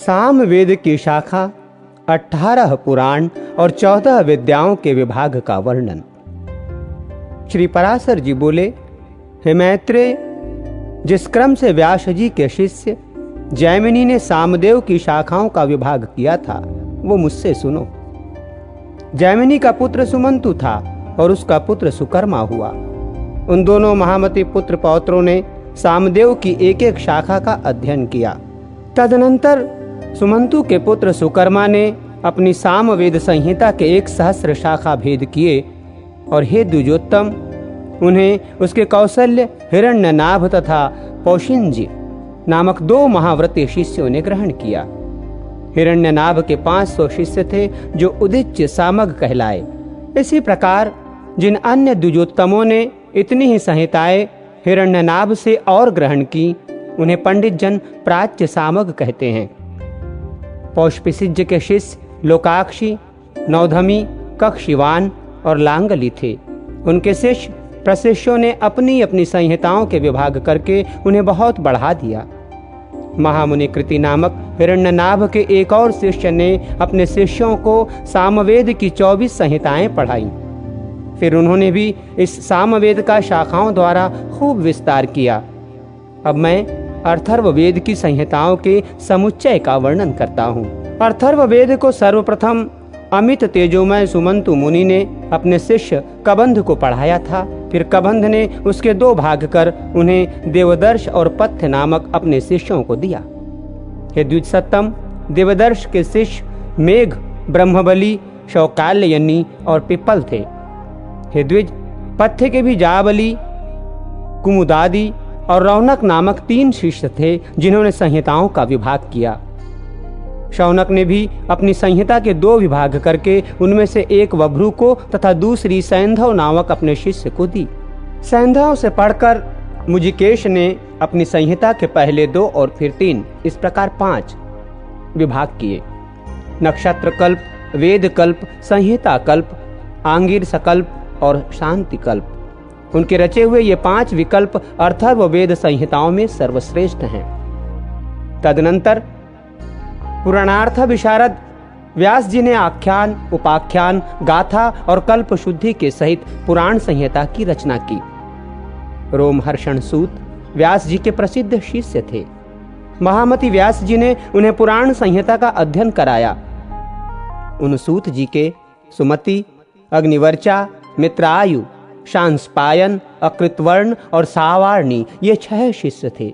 साम वेद की शाखा, 18 पुराण और 14 विद्याओं के विभाग का वर्णन। श्री पराशर जी बोले, हे मैत्रेय, जिस क्रम से व्यास जी के शिष्य जैमिनी ने सामदेव की शाखाओं का विभाग किया था वो मुझसे सुनो। जैमिनी का पुत्र सुमंतु था और उसका पुत्र सुकर्मा हुआ। उन दोनों महामती पुत्र पौत्रों ने सामदेव की एक एक शाखा का अध्ययन किया। तदनंतर सुमंतु के पुत्र सुकर्मा ने अपनी सामवेद संहिता के 1,000 शाखा भेद किए और हे द्विजोत्तम, उन्हें उसके कौशल्य, हिरण्यनाभ तथा पौशिंजी नामक 2 महाव्रती शिष्यों ने ग्रहण किया। हिरण्यनाभ के 500 शिष्य थे जो उदिच्य सामग कहलाए। इसी प्रकार जिन अन्य द्विजोत्तमों ने इतनी ही संहिताएं हिरण्यनाभ से और ग्रहण की, उन्हें पंडित जन प्राच्य सामग कहते हैं। पौष्पिसिज्ज के शिष्य लोकाक्षी, नौधमी, कक्षिवान और लांगली थे। उनके शिष्य प्रशिष्यों ने अपनी अपनी संहिताओं के विभाग करके उन्हें बहुत बढ़ा दिया। महामुनि कृति नामक हिरण्यनाभ के एक और शिष्य ने अपने शिष्यों को सामवेद की 24 संहिताएं पढ़ाई। फिर उन्होंने भी इस सामवेद का शाखाओं द्वारा खूब विस्तार किया। अब मैं अथर्ववेद की संहिताओं के समुच्चय का वर्णन करता हूँ। अथर्ववेद को सर्वप्रथम अमित तेजोमय सुमंतु मुनि ने अपने शिष्य कबंध को पढ़ाया था। फिर कबंध ने उसके 2 भाग कर उन्हें देवदर्श और पथ्य नामक अपने शिष्यों को दिया। हे द्विजसत्तम, देवदर्श के शिष्य मेघ, ब्रह्मबली, शौकाल्ययनी और पिप्पल थे। हे द्विज, पथ्य के भी जाबली, कुमुदादि और रौनक नामक 3 शिष्य थे जिन्होंने संहिताओं का विभाग किया। शौनक ने भी अपनी संहिता के 2 विभाग करके उनमें से एक वभ्रु को तथा दूसरी सैंधव नामक अपने शिष्य को दी। सैंधव से पढ़कर मुजिकेश ने अपनी संहिता के पहले 2 और फिर 3, इस प्रकार 5 विभाग किए। नक्षत्र कल्प, वेद कल्प, संहिता कल्प, आंगिर सकल्प और शांति कल्प। उनके रचे हुए ये 5 विकल्प अथर्ववेद संहिताओं में सर्वश्रेष्ठ हैं। तदनंतर पुराणार्थ विशारद व्यास जी ने आख्यान, उपाख्यान, गाथा और कल्प शुद्धि के सहित पुराण संहिता की रचना की। रोमहर्षण सूत व्यास जी के प्रसिद्ध शिष्य थे। महामति व्यास जी ने उन्हें पुराण संहिता का अध्ययन कराया। उन सूत जी के सुमति, अग्निवर्चा, मित्रायु, शांस्पायन, अकृतवर्ण और सावार्णी ये 6 शिष्य थे।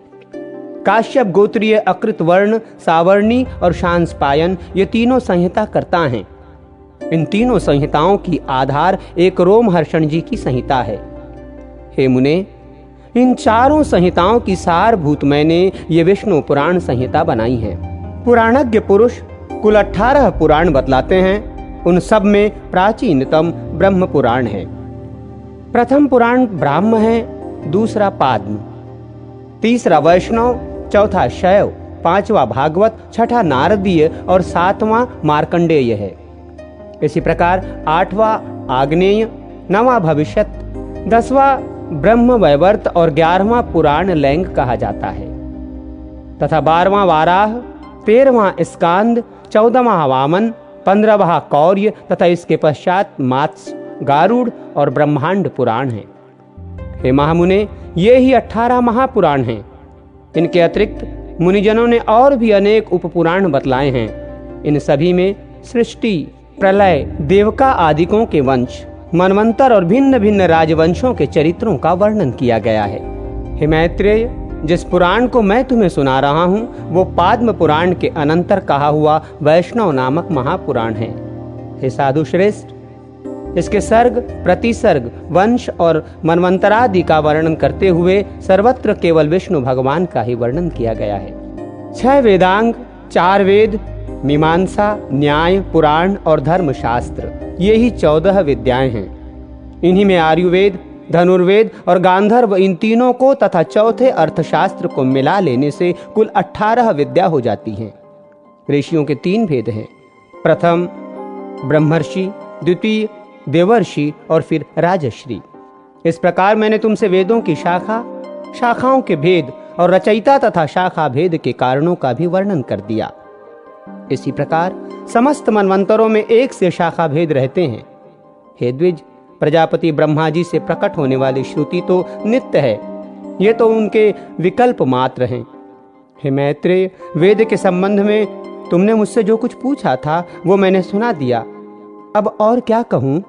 काश्यप गोत्रीय अकृतवर्ण, सावर्णी और शांस्पायन ये तीनों संहिता करता हैं। इन तीनों संहिताओं की आधार एक रोमहर्षण जी की संहिता है। हे मुने, इन चारों संहिताओं की सारभूत मैंने ये विष्णु पुराण संहिता बनाई है। पुराणज्ञ पुरुष कुल 18 पुराण बतलाते हैं। उन सब में प्राचीनतम ब्रह्म पुराण है। प्रथम पुराण ब्राह्म है, दूसरा पाद्म, तीसरा वैष्णव, चौथा शैव, 5वां भागवत, 6ठा नारदीय और 7वां मार्कंडेय है। इसी प्रकार 8वां आग्नेय, 9वां भविष्यत, 10वां ब्रह्म वैवर्त और 11वां पुराण लैंग कहा जाता है तथा 12वां वाराह, 13वां स्कांद, 14वां वामन, 15वां कौर्य तथा इसके पश्चात मात्स्य, गारुड़ और ब्रह्मांड पुराण है। हे महामुने, ये ही 18 महापुराण हैं। इनके अतिरिक्त मुनिजनों ने और भी अनेक उपपुराण बतलाए हैं। इन सभी में सृष्टि, प्रलय, देवका आदिकों के वंश, मनवंतर और भिन्न भिन्न राजवंशों के चरित्रों का वर्णन किया गया है। हे मैत्रेय, जिस पुराण को मैं तुम्हें सुना रहा हूँ वो पाद्म पुराण के अनंतर कहा हुआ वैष्णव नामक महापुराण है। हे साधु श्रेष्ठ, इसके सर्ग, प्रतिसर्ग, वंश और मनवंतरादि का वर्णन करते हुए सर्वत्र केवल विष्णु भगवान का ही वर्णन किया गया है। 6 वेदांग, 4 वेद, मीमांसा, न्याय, पुराण और धर्मशास्त्र, ये ही 14 विद्याएं हैं। इन्हीं में आयुर्वेद, धनुर्वेद और गांधर्व, इन तीनों को तथा चौथे अर्थशास्त्र को मिला लेने से कुल 18 विद्या हो जाती हैं। ऋषियों के 3 भेद हैं। प्रथम ब्रह्मर्षि, द्वितीय देवर्षि और फिर राजश्री। इस प्रकार मैंने तुमसे वेदों की शाखाओं के भेद और रचयिता तथा शाखा भेद के कारणों का भी वर्णन कर दिया। इसी प्रकार समस्त मनवंतरों में एक से शाखा भेद रहते हैं। हे द्विज, प्रजापति ब्रह्मा जी से प्रकट होने वाली श्रुति तो नित्य है, ये तो उनके विकल्प मात्र हैं। हे मैत्रेय, वेद के संबंध में तुमने मुझसे जो कुछ पूछा था वो मैंने सुना दिया। अब और क्या कहूँ?